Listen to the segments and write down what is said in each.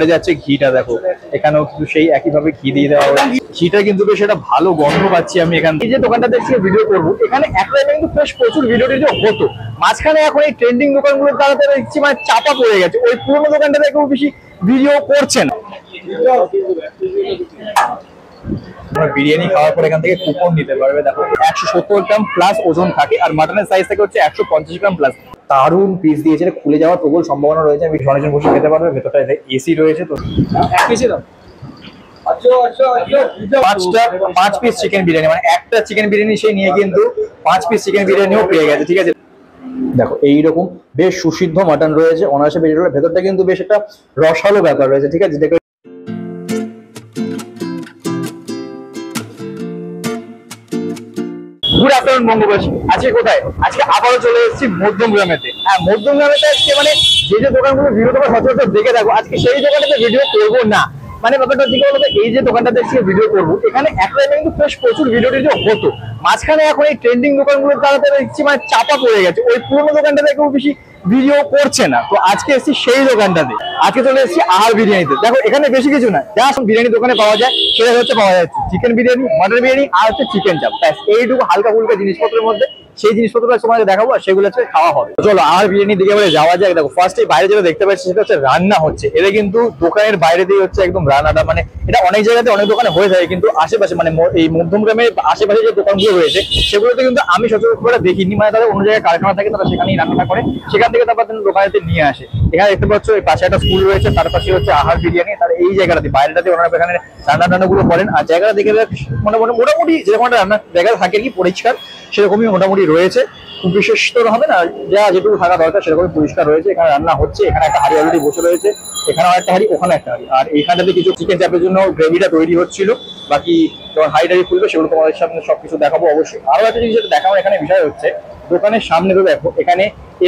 এবারে যাচ্ছে ঘিটা, দেখো এখানেও কিন্তু সেই একইভাবে ঘি দিয়ে দেওয়া হয়েছে। ঘিটা কিন্তু বেশ একটা ভালো গন্ধ পাচ্ছি আমি এখান থেকে। যে দোকানটা দেখছি ভিডিও করবো, এখানে একটা কিন্তু বেশ প্রচুর ভিডিও টিডিও হতো, মাঝখানে এখন এই ট্রেন্ডিং দোকানগুলোর দ্বারা দেখছি মানে চাপা পড়ে গেছে, ওই পুরোনো দোকানটাতে কেউ বেশি ভিডিও করছেন। বিরিয়ানি খাওয়ার পর এখান থেকে কুপন নিতে পারবে, দেখো 170 গ্রাম প্লাস ওজন থাকে, আর মাটনের সাইজ থাকে হচ্ছে 150 গ্রাম প্লাস। দারুন পিস দিয়েছে, খুলে যাওয়ার প্রবল সম্ভাবনা রয়েছে, আমি অনেকজন বসে খেতে পারবে, ভেতরটা এসি রয়েছে। তো এক পিসে দাও 5 পিস চিকেন বিরিয়ানি, মানে একটা চিকেন বিরিয়ানি সে নিয়ে কিন্তু 5 পিস চিকেন বিরিয়ানিও পেয়ে গেছে, ঠিক আছে। দেখো এইরকম বেশ সুসিদ্ধ মাটন রয়েছে, অনায়াসে বেরিয়ে গেল, ভেতরটা কিন্তু বেশ একটা রসালো ব্যাপার রয়েছে, ঠিক আছে। দেখো গুড আফটারনুন বঙ্গবাসী, আজকে কোথায়? আজকে আবারও চলে এসেছি মধ্যমগ্রামেতে। হ্যাঁ, মধ্যমগ্রামেতে আজকে মানে যে দোকানগুলো ভিডিও তোমরা সচরাচর দেখে থাকো, আজকে সেই দোকানটাতে ভিডিও করবো না। মানে ব্যাপারটা দিকে বলতো, এই যে দোকানটাতে আজকে ভিডিও করবো, এখানে একটা কিন্তু বেশ প্রচুর ভিডিও টিডিও হতো, মাঝখানে এখন এই ট্রেন্ডিং দোকানগুলোর দ্বারা দেখছি মানে চাপা পড়ে গেছে, ওই পুরোনো দোকানটাতে কেউ বেশি ভিডিও করছে না। তো আজকে এসেছি সেই দোকানটাতে, আজকে চলে এসেছি আহার বিরিয়ানিতে। দেখো এখানে বেশি কিছু না, যা বিরিয়ানি দোকানে পাওয়া যায় সেটা হচ্ছে পাওয়া যাচ্ছে চিকেন বিরিয়ানি, মাটন বিরিয়ানি আর হচ্ছে চিকেন চাপ, ব্যাস এইটুকু হালকা ফুলকা জিনিসপত্রের মধ্যে। সেই জিনিসপত্রগুলো তোমাকে দেখাবো আর সেগুলো হচ্ছে খাওয়া হবে। চলো আহার বিরিয়ানির দিকে এবারে যাওয়া যায়। দেখো ফার্স্টে বাইরে যেটা দেখতে পাচ্ছি সেটা হচ্ছে রান্না হচ্ছে, এটা কিন্তু দোকানের বাইরে দিয়ে হচ্ছে একদম রান্নাটা, মানে এটা অনেক জায়গাতে অনেক দোকানে হয়ে থাকে, কিন্তু আশেপাশে মানে এই মধ্যমগ্রামের আশেপাশে যে দোকানগুলো রয়েছে সেগুলোতে কিন্তু আমি সচরাচর দেখিনি, মানে তাদের অন্য জায়গায় কারখানা থাকে, তারা সেখানেই রান্না করে, সেখান থেকে তারপর দোকানেতে নিয়ে আসে। এখানে দেখতে পাচ্ছ এই পাশে একটা স্কুল রয়েছে, তার পাশে হচ্ছে আহার বিরিয়ানি, তার এই জায়গাটাতে বাইরেটাতে ওনারা এখানে রান্না গুলো করেন। আর জায়গাটা দেখে মোটামুটি যেরকম একটা রান্নার জায়গা থাকে কি পরিষ্কার, সেরকমই মোটামুটি রয়েছে, খুব বিশেষ তো হবে না, যা যেটুকু থাকা দরকার সেরকমই পরিষ্কার রয়েছে। এখানে রান্না হচ্ছে, এখানে একটা হাঁড়ি অলরেডি বসে রয়েছে, এখানে একটা হাঁড়ি, ওখানে একটা হাঁড়ি, আর এইখানটাতে কিছু চিকেন চাপের জন্য গ্রেভিটা তৈরি হচ্ছিল। বাকি যখন হাঁড়ি খুলবে সেগুলো তোমাদের সামনে সবকিছু দেখাবো অবশ্যই। আরো একটা জিনিস দেখাবো, এখানে বিষয় হচ্ছে দোকানের সামনে তো দেখো এখানে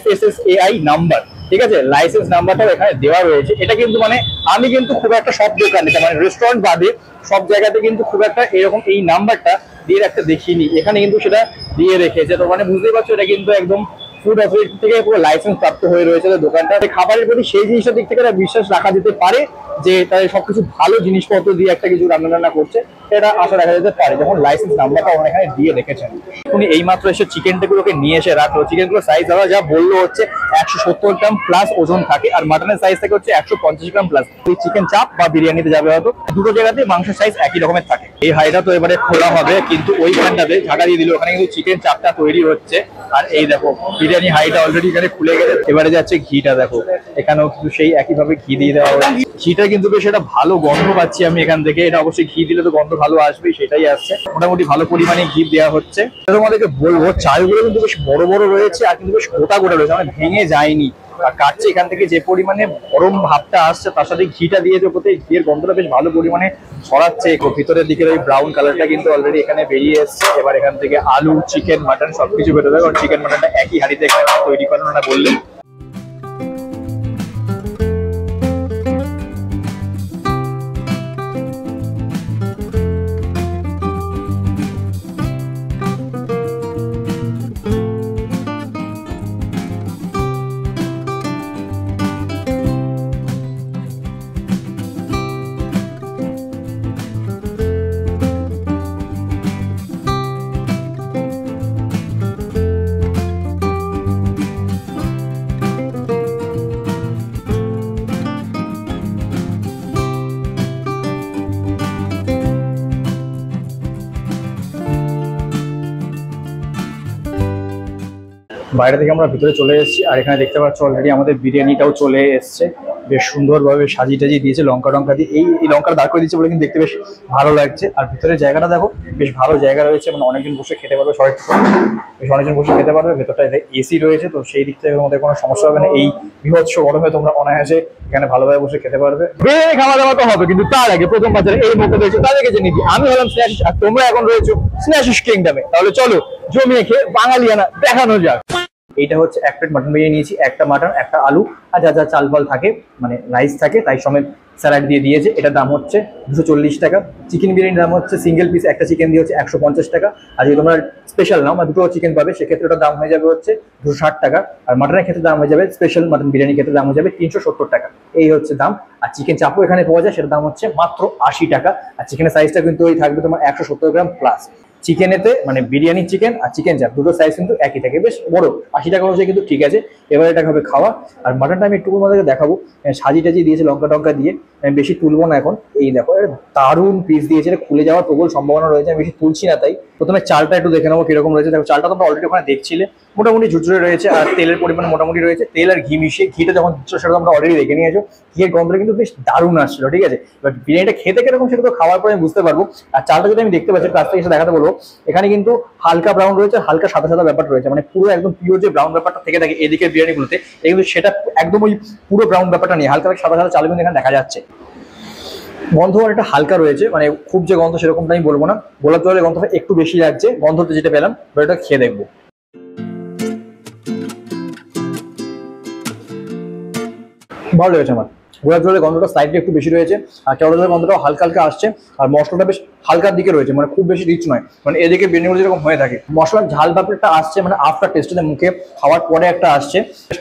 FSSAI নাম্বার, ঠিক আছে, লাইসেন্স নাম্বারটাও এখানে দেওয়া রয়েছে। এটা কিন্তু মানে আমি কিন্তু খুব একটা সব দোকানে মানে রেস্টুরেন্ট বাদে সব জায়গাতে কিন্তু খুব একটা এরকম এই নাম্বারটা দিয়ে রাখতে দেখিনি, এখানে কিন্তু সেটা দিয়ে রেখেছে। তো মানে বুঝতেই পারছো এটা কিন্তু একদম ফুড অথরিটি থেকে পুরো লাইসেন্স প্রাপ্ত হয়ে রয়েছে দোকানটা। খাবারের প্রতি সেই জিনিসটার দিক থেকে বিশ্বাস রাখা যেতে পারে যে তাদের সবকিছু ভালো জিনিসপত্র দিয়ে একটা কিছু রান্না করছে, এটা আশা রাখা যেতে পারে যখন লাইসেন্স নাম্বারটা ওখানে এখানে দিয়ে রেখেছেন। উনি এইমাত্র এসে চিকেনগুলোকে নিয়ে এসে রাখলো, চিকেনগুলো সাইজ দাদা যা বললো হচ্ছে 170 গ্রাম প্লাস ওজন থাকে, আর মাটনের সাইজ থাকে হচ্ছে 150 গ্রাম প্লাস। এই চিকেন চাপ বা বিরিয়ানিতে যাবে হয়তো দুটো জায়গাতে মাংসের সাইজ একই রকমের থাকে। এই হাঁড়িটা তো এবারে খোলা হবে, কিন্তু ওইখানটাতে ঢাকা দিয়ে দিল, ওখানে কিন্তু চিকেন চাপটা তৈরি হচ্ছে। আর এই দেখো বিরিয়ানি হাঁড়িটা অলরেডি এখানে খুলে গেছে, এবারে যাচ্ছে ঘিটা, দেখো এখানেও কিন্তু সেই একইভাবে ঘি দিয়ে দেওয়া হবে। ঘিটা কিন্তু বেশ একটা ভালো গন্ধ পাচ্ছি আমি এখান থেকে, এটা অবশ্যই ঘি দিলে তো গন্ধ ভালো আসবেই, সেটাই আসছে। মোটামুটি ভালো পরিমাণে ঘি দেওয়া হচ্ছে। তোমাদেরকে বলবো চালগুলো কিন্তু বেশ বড় বড় রয়েছে, আর কিন্তু বেশ গোটা গোটা রয়েছে, মানে ভেঙে যায়নি। আর কাটছে এখান থেকে যে পরিমাণে গরম ভাবটা আসছে, তার সাথে ঘিটা দিয়েছে, প্রতি ঘিয়ের গন্ধটা বেশ ভালো পরিমাণে ছড়াচ্ছে। ভিতরের দিকে ওই ব্রাউন কালারটা কিন্তু অলরেডি এখানে বেরিয়ে এসছে। এবার এখান থেকে আলু, চিকেন, মাটন সবকিছু বেরোবে, কারণ চিকেন মাটনটা একই হাঁড়িতে এখানে তৈরি করানো না বললেন। বাইরে থেকে আমরা ভিতরে চলে এসেছি, আর এখানে দেখতে পাচ্ছ অলরেডি আমাদের বিরিয়ানিটাও চলে এসছে, বেশ সুন্দরভাবে সাজিয়ে টাজিয়ে দিয়েছে লঙ্কা টঙ্কা দিয়ে। এই লঙ্কাটা দাঁড় করে দিচ্ছে বলে কিন্তু দেখতে বেশ ভালো লাগছে। আর ভিতরের জায়গাটা দেখো বেশ ভালো জায়গা রয়েছে, মানে অনেকজন বসে খেতে পারবে, বেশ অনেকজন বসে খেতে পারবে। ভেতরটা এসি রয়েছে, তো সেই দিক থেকে আমাদের কোনো সমস্যা হবে না। এই বীভৎস গরমে তোমরা অনায়াসে এখানে ভালোভাবে বসে খেতে পারবে। বিরিয়ানি খাওয়া দাওয়া তো হবে, কিন্তু তার আগে প্রথম বাজারে এই মুখে রয়েছে তাদেরকে জেনে দিই, আমি হলাম স্ন্যাশিস আর তোমরা এখন রয়েছো স্ন্যাশিস কিংডমে। তাহলে চলো জমিয়ে খেয়ে বাঙালিয়ানা দেখানো যাক। এইটা হচ্ছে এক প্লেট মাটন বিরিয়ানি নিয়েছি, একটা মাটন, একটা আলু, আর যা যা চাল ফাল থাকে মানে রাইস থাকে তাই সমেত স্যালাড দিয়ে দিয়েছে। এটার দাম হচ্ছে 240 টাকা। চিকেন বিরিয়ানির দাম হচ্ছে সিঙ্গেল পিস একটা চিকেন দিয়ে হচ্ছে 150 টাকা। আর যদি তোমরা স্পেশাল নাও বা দুটো চিকেন পাবে সেক্ষেত্রে ওটার দাম হয়ে যাবে হচ্ছে 260 টাকা। আর মাটনের ক্ষেত্রে দাম হয়ে যাবে, স্পেশাল মাটন বিরিয়ানির ক্ষেত্রে দাম হয়ে যাবে 370 টাকা। এই হচ্ছে দাম। আর চিকেন চাপও এখানে পাওয়া যায়, সেটার দাম হচ্ছে মাত্র 80 টাকা। আর চিকেনের সাইজটা কিন্তু ওই থাকবে তোমার 170 গ্রাম প্লাস। চিকেনেতে মানে বিরিয়ানি চিকেন আর চিকেন চাপ দুটো সাইজ কিন্তু একই থাকে, বেশ বড়। 80 টাকা অনুযায়ী কিন্তু ঠিক আছে। এবার এটা হবে খাওয়া। আর মাটনটা আমি একটু তোমাদেরকে দেখাবো, সাজি টাজি দিয়েছে লঙ্কা টঙ্কা দিয়ে, আমি বেশি তুলবো না এখন। এই দেখো দারুণ পিস দিয়েছে, এটা খুলে যাওয়ার প্রবল সম্ভাবনা রয়েছে, আমি বেশি তুলছি না। তাই প্রথমে চালটা একটু দেখে নেবো কিরকম রয়েছে। দেখো চালটা তোমরা অলরেডি ওখানে দেখছিলে, মোটামুটি ঝুরঝুরে রয়েছে আর তেলের পরিমাণ মোটামুটি রয়েছে। তেল আর ঘি মিশিয়ে, ঘিটা যখন দিচ্ছ সেটা তোমরা অলরেডি দেখে নিয়েছো, ঘিয়ের গন্ধটা কিন্তু বেশ দারুণ আসছিল, ঠিক আছে। বাট বিরিয়ানিটা খেতে কিরকম সেটা তো খাওয়ার পরে আমি বুঝতে পারবো। আর চালটা যদি আমি দেখতে পাচ্ছি কাছ থেকে এসে দেখাতে বলবো, এখানে কিন্তু হালকা ব্রাউন রয়েছে, হালকা সাদা সাদা ব্যাপার রয়েছে, মানে পুরো একদম পিওর যে ব্রাউন ব্যাপারটা থেকে থাকে এদিকে বিরিয়ানিগুলোতে, এই কিন্তু সেটা একদম ওই পুরো ব্রাউন ব্যাপারটা নিয়ে হালকা সাদা সাদা চাল কিন্তু এখানে দেখা যাচ্ছে। গন্ধ অনেকটা হালকা রয়েছে, মানে খুব যে গন্ধ সেরকমটা আমি বলবো না, গোলাপ জলের গন্ধটা একটু বেশি লাগছে গন্ধটা যেটা পেলাম। এটা খেয়ে দেখবো। ভালো লেগেছে আমার, গোলাপ জলের গন্ধটা সাইডে একটু বেশি রয়েছে, আর কেওড়া জলের গন্ধটাও হালকা হালকা আসছে। আর মশলাটা বেশ হালকার দিকে রয়েছে, মানে খুব বেশি রিচ নয়, মানে এদিকে বিরিয়ানিগুলো যেরকম হয়ে থাকে মশলার ঝাল ব্যাপারটা আসছে, মানে আফটার টেস্টে মুখে খাওয়ার পরে একটা আসছে।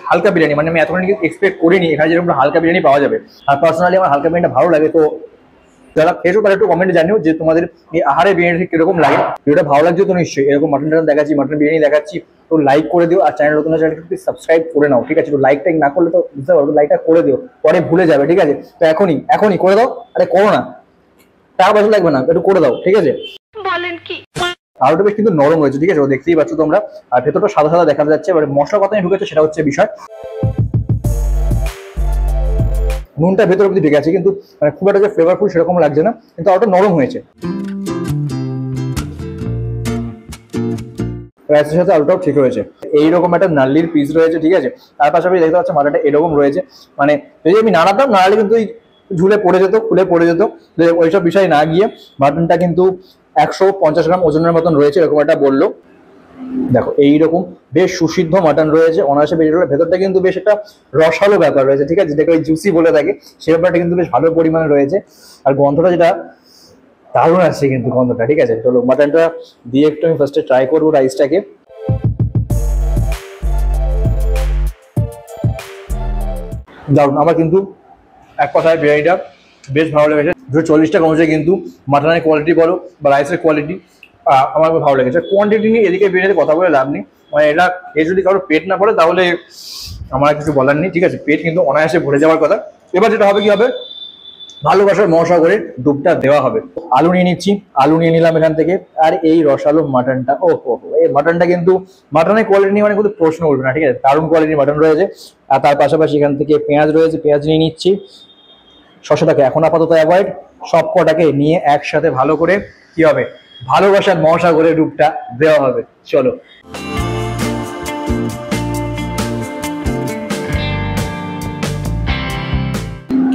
হালকা বিরিয়ানি, মানে আমি এতখানি এক্সপেক্ট করিনি এখানে যেরকম হালকা বিরিয়ানি পাওয়া যাবে। আর পার্সোনালি আমার হালকা বিরিয়ানিটা ভালো লাগে। তো যারা খেয়েছো তারা একটু কমেন্টে জানিও যে তোমাদের এই আহারে বিরিয়ানি কিরকম লাগে। ভিডিওটা ভালো লাগছে তো নিশ্চয়ই, এরকম মাটন টাটন দেখাচ্ছি, মাটন বিরিয়ানি দেখাচ্ছি, তো লাইক করে দিও। আর চ্যানেল নতুন চ্যানেলকে একটু সাবস্ক্রাইব করে নাও, ঠিক আছে। তো লাইকটা না করলে তো বুঝতে পারবো, লাইকটা করে দিও, পরে ভুলে যাবে, ঠিক আছে। তো এখনই করে দাও, আরে করো না, টাকা পয়সা লাগবে না, একটু করে দাও, ঠিক আছে। বলেন কি আলুটা বেশ কিন্তু নরম রয়েছে, ঠিক আছে, ও দেখতেই পাচ্ছ তোমরা। আর ভেতরটা সাদা সাদা দেখা যাচ্ছে। এবার মশলা কথা ঢুকেছে সেটা হচ্ছে বিষয়। নুনটা ভেতর অব্দি ঢুকে আছে, কিন্তু মানে খুব একটা যে ফ্লেভারফুল সেরকম লাগছে না, কিন্তু আলুটা নরম হয়েছে। রাইসের সাথে আলুটাও ঠিক হয়েছে। এইরকম একটা নাল্লির পিস রয়েছে, ঠিক আছে। তার পাশাপাশি দেখতে পাচ্ছ মাটনটা এরকম রয়েছে, মানে যদি আমি নাড়াতাম, নাড়ালে কিন্তু ঝুলে পড়ে যেত, খুলে পড়ে যেত। ওইসব বিষয় না গিয়ে মাটনটা কিন্তু 150 গ্রাম ওজনের মতন রয়েছে, এরকম একটা বললো। দেখো এইরকম বেশ সুসিদ্ধ মাটন রয়েছে, অনায়াসে বেরিয়ে গেল। ভেতরটা কিন্তু বেশ একটা রসালো ব্যাপার রয়েছে, ঠিক আছে, যেটাকে ওই জুসি বলে থাকে, সে ব্যাপারটা কিন্তু বেশ ভালো পরিমাণে রয়েছে। আর গন্ধটা যেটা দারুণ আসছে কিন্তু গন্ধটা, ঠিক আছে। চলো মাটনটা দিয়ে একটু আমি ফার্স্টে ট্রাই করবো রাইসটাকে। দারুণ, আমার কিন্তু এক কথায় বিরিয়ানিটা বেশ ভালো লেগেছে। 40 টাকা অনুযায়ী কিন্তু মাটনের কোয়ালিটি বলো বা রাইসের কোয়ালিটি আমার ভালো লেগেছে। কোয়ান্টিটি নিয়ে এদিকে বিরিয়ানিতে কথা বলে লাভ নেই, মানে এটা যদি কারো পেট না পড়ে তাহলে আমার কিছু বলার নেই, ঠিক আছে। পেট কিন্তু অনায়াসে ভরে যাওয়ার কথা। এবার যেটা হবে কি হবে, ভালোবাসার মহাসাগরে ডুবটা দেওয়া হবে। আলু নিয়ে নিচ্ছি, আলু নিয়ে নিলাম এখান থেকে। আর এই রসালো মাটনটা, ও এই মাটনটা কিন্তু মাটনের কোয়ালিটি নিয়ে মানে কিন্তু প্রশ্ন উঠবে না, ঠিক আছে, দারুণ কোয়ালিটির মাটন রয়েছে। আর তার পাশাপাশি এখান থেকে পেঁয়াজ রয়েছে, পেঁয়াজ নিয়ে নিচ্ছি। শসাটাকে এখন আপাতত অ্যাভয়েড, সব কটাকে নিয়ে একসাথে ভালো করে কি হবে, ভালোবাসার মহাসাগরে ডুবটা দেওয়া হবে। চলো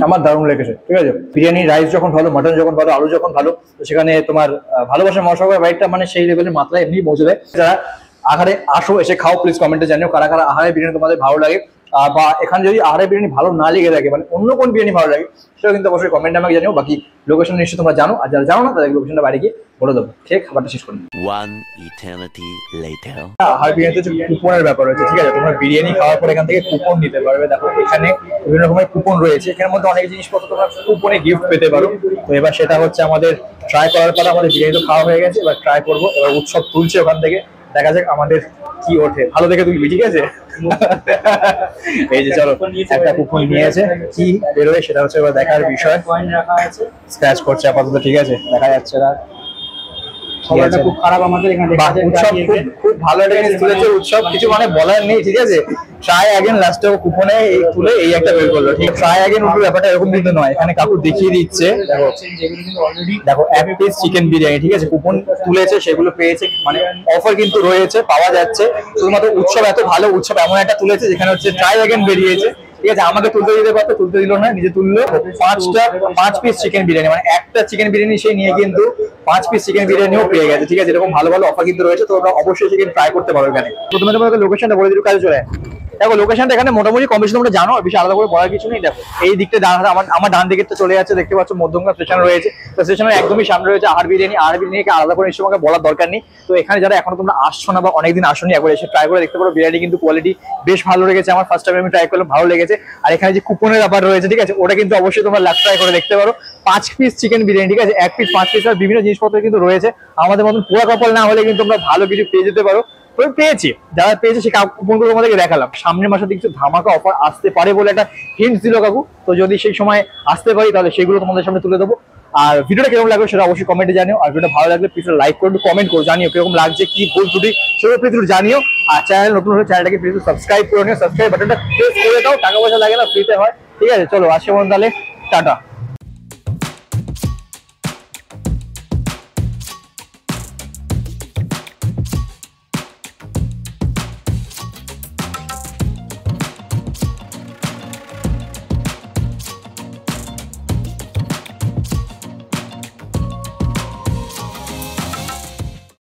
আমার দারুণ লেগেছে, ঠিক আছে। বিরিয়ানি রাইস যখন ভালো, মাটন যখন ভালো, আলু যখন ভালো, তো সেখানে তোমার ভালোবাসার মহাসাগর বাইকটা মানে সেই লেভেলের মাত্রায় এমনি পৌঁছে দেয়। যারা আহারে আসো, এসে খাও, প্লিজ কমেন্টে জানিও কারা কারা আহারে বিরিয়ানি তোমাদের ভালো লাগে। বা এখানে যদি আহারে বিরিয়ানি ভালো না লেগে থাকে, মানে অন্য কোন বিরিয়ানি ভালো লাগে, সেটা কিন্তু অবশ্যই কমেন্টে আমাকে জানিও। বাকি লোকেশন নিশ্চয়ই তোমরা জানো, আর যারা জানো না তাদের লোকেশনটা বাইরে গিয়ে বলে দেবো, খেয়ে খাবারটা শেষ করবো। আহারে বিরিয়ানিতে কুপনের ব্যাপার রয়েছে, ঠিক আছে। তোমরা বিরিয়ানি খাওয়ার পর এখান থেকে কুপন নিতে পারবে। দেখো এখানে বিভিন্ন রকমের কুপন রয়েছে, এখানের মধ্যে অনেক জিনিসপত্র তোমরা কুপনে গিফট পেতে পারো। তো এবার সেটা হচ্ছে আমাদের ট্রাই করার পর, আমাদের বিরিয়ানি তো খাওয়া হয়ে গেছে, এবার ট্রাই করবো। এবার উৎসব তুলছে ওখান থেকে, দেখা যাক আমাদের কি ওঠে, ভালো দেখে তুলবি, ঠিক আছে। এই যে চলো, একটা কুপন নিয়েছে, কি বেরোয় সেটা হচ্ছে এবার দেখার বিষয়। স্ক্র্যাচ করছে আপাতত, ঠিক আছে, দেখা যাচ্ছে না। খুব খারাপ আমাদের এখানে, খুব ভালো একটা জিনিস তুলেছে উৎসব, কিছু মানে বলার নেই, ঠিক আছে। ট্রাই অ্যাগেন লাস্টে কুপনে তুলে এই একটা বের করলো, ঠিক। ট্রাই অ্যাগেন উঠবে ব্যাপারটা এরকম কিন্তু নয়, এখানে কাকু দেখিয়ে দিচ্ছে। দেখো এক পিস চিকেন বিরিয়ানি, ঠিক আছে, কুপন তুলেছে, সেগুলো পেয়েছে, মানে অফার কিন্তু রয়েছে, পাওয়া যাচ্ছে। শুধুমাত্র উৎসব এত ভালো, উৎসব এমন একটা তুলেছে যেখানে হচ্ছে ট্রাই অ্যাগেন বেরিয়েছে, ঠিক আছে। আমাকে তুলতে দিতে পারতো, তুলতে দিল না, নিজে তুললো। 5 পিস চিকেন বিরিয়ানি, মানে একটা চিকেন বিরিয়ানি সে নিয়ে কিন্তু 5 পিস চিকেন বিরিয়ানিও পেয়ে গেছে, ঠিক আছে। এরকম ভালো ভালো অফার কিন্তু রয়েছে, তো তোমরা অবশ্যই চিকেন ট্রাই করতে পারো এখানে। প্রথমে তোমাকে লোকেশনটা বলে দিল, কাজে চলে দেখো লোকেশনটা এখানে মোটামুটি কম বেশি তোমরা জানো, বেশি আলাদা করে বলার কিছু নেই। দেখো এই দিকটা আমার ডান দিকে তো চলে যাচ্ছে, দেখতে পাচ্ছ মধ্যমগ্রাম স্টেশন রয়েছে। তো স্টেশনের একদমই সামনে রয়েছে আহার বিরিয়ানি। আহার বিরিয়ানিকে আলাদা করে নিশ্চয়ই আমাকে বলার দরকার নেই। তো এখানে যারা এখনো তোমরা আসছো না বা অনেকদিন আসোনি, একবার এসে ট্রাই করে দেখতে পারো। বিরিয়ানি কিন্তু কোয়ালিটি বেশ ভালো লেগেছে আমার, ফার্স্ট টাইম আমি ট্রাই করলাম, ভালো লেগেছে। আর এখানে যে কুপনের ব্যাপার রয়েছে, ঠিক আছে, ওটা কিন্তু অবশ্যই তোমরা লাস্ট ট্রাই করে দেখতে পারো। 5 পিস চিকেন বিরিয়ানি, ঠিক আছে, 1 পিস 5 পিস আর বিভিন্ন জিনিসপত্র কিন্তু রয়েছে। আমাদের মতন পুরো কপাল না হলে কিন্তু তোমরা ভালো কিছু পেয়ে যেতে পারো। তো পেয়েছি, যারা পেয়েছে সে কুপনগুলো তোমাদেরকে দেখালাম। সামনের মাসে কিছু ধামাকা অফার আসতে পারে বলে একটা হিন্ট দিল কাকু। তো যদি সেই সময় আসতে পারি তাহলে সেগুলো তোমাদের সামনে তুলে দেবো। আর ভিডিওটা কিরকম লাগবে সেটা অবশ্যই কমেন্টে জানিও। আর ভিডিওটা ভালো লাগলে প্লিজ লাইক করে কমেন্ট করো, জানিও কিরকম লাগছে, কি ভুল ত্রুটি সেগুলো প্লিজ জানিও। আর চ্যানেল নতুন হলে চ্যানেলটাকে প্লিজ সাবস্ক্রাইব করে নিও, সাবস্ক্রাইব বাটনটা প্রেস করে দাও, টাকা পয়সা লাগে না, ফ্রিতে হয়। ঠিক আছে, চলো আজকে মন তাহলে টাটা।